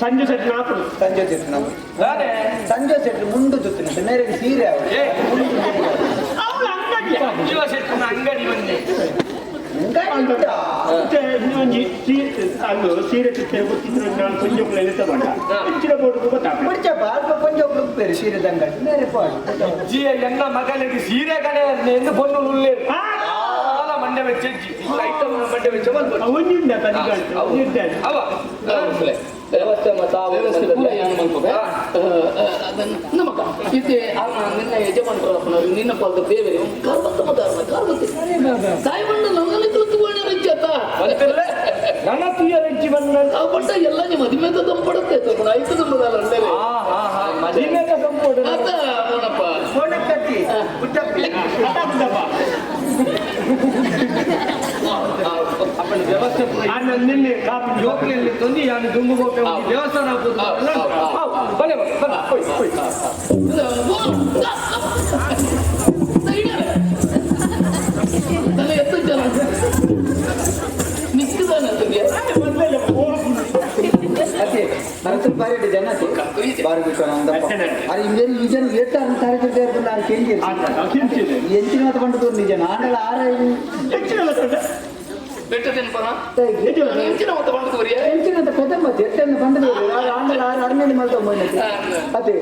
ಸಂಜೆ ಸೆಟ್ ನಾಲ್ಕು ಸಂಜೆ ಸೆಟ್ ನಾವು ಸಂಜೆ ಸೆಟ್ ಮುಂದೆ ಜೊತೆ ಮೇರೆಗೆ ಸೀರೆ ಅವಳು ಅಂಗಡಿ ಬಂದೆ ಅಲ್ಲೂ ಸೀರೆ ಗೊತ್ತಿದ್ರು ನಾನು ಕೊಂಚೊಕ್ಕಲ್ಲಿ ತಗೊಂಡ ಹೆಚ್ಚಿನ ಬೋರ್ಡು ಗೊತ್ತಾಗ್ತದೆ ಕೊಂಚ ಬೇರೆ ಸೀರೆ ಅಂಗಡಿ ಬೇರೆ ಜಿಯ ಎನ್ನ ಮಗನಿಗೆ ಸೀರೆ ಕಡೆ ಎಂದು ಬಂದು ಉಳ್ಳೇ ಮಂಡ್ಯ ವೆಚ್ಚ ಮಂಡ್ಯ ವೆಚ್ಚ ಬಂದು ಅವನಿಂದ ಅವ ವ್ಯವಸ್ಥೆ ನಮಗ ಇದೆ ನಿನ್ನ ಯಜಮಾನರು ನಿನ್ನ ಪಾದ ದೇವರೇ ಸಾಯಿಬಣ್ಣ ನಮ್ಮಲ್ಲಿ ತುಳುತುಕೊಂಡ ರೆಂಚತ್ತ ನನ್ನ ತುಯ್ಯ ರೆಂಚಿ ಬಂದ ಬಟ್ಟ ಎಲ್ಲ ನಿಮ್ಮ ಮದುವೆದ ತಂಪಡುತ್ತೆ ಐದು ತುಂಬದಲ್ಲ ಮದುವೆದ ತಂಪಡು ಅದ ಅವನಪ್ಪ ಫೋನ್ ಕಟ್ಟಿ आपण व्यवस्था ನಿನ್ನೆ ಕಾಪಿ ಯೋಗನಲ್ಲಿ ತಂದು ಯಾನು ದುಂಬು ದೇವಸ್ಥಾನ ಬಲೆ ತಲೆ ಎತ್ತು ಜನ ನಿಕ್ಕಿದಾನ ಅದೇ ಮನಸ್ಸು ಬಾರಿ ಜನ ಬಾರಿ ಅರೆ ಇಂಜನ್ ನಿಜನ್ ಏಟ ಅಂತಾರೆ ನಾನು ಕೇಳಿದೆ ಎಂಚಿನ ಮಾತು ಬಂದು ನಿಜ ನಾನೆಲ್ಲ ಆರ ಬೆಟ್ಟದೇನು ಪರ ಎಂಚಿನ ಮತ ಬಂದು ಎಂಚಿನ ಪೆದ್ದ ಮತ್ತೆ ಎಟ್ಟನ್ನು ಬಂದು ಆಂಡಲ 6 ಮಲ್ತ ಅದೇ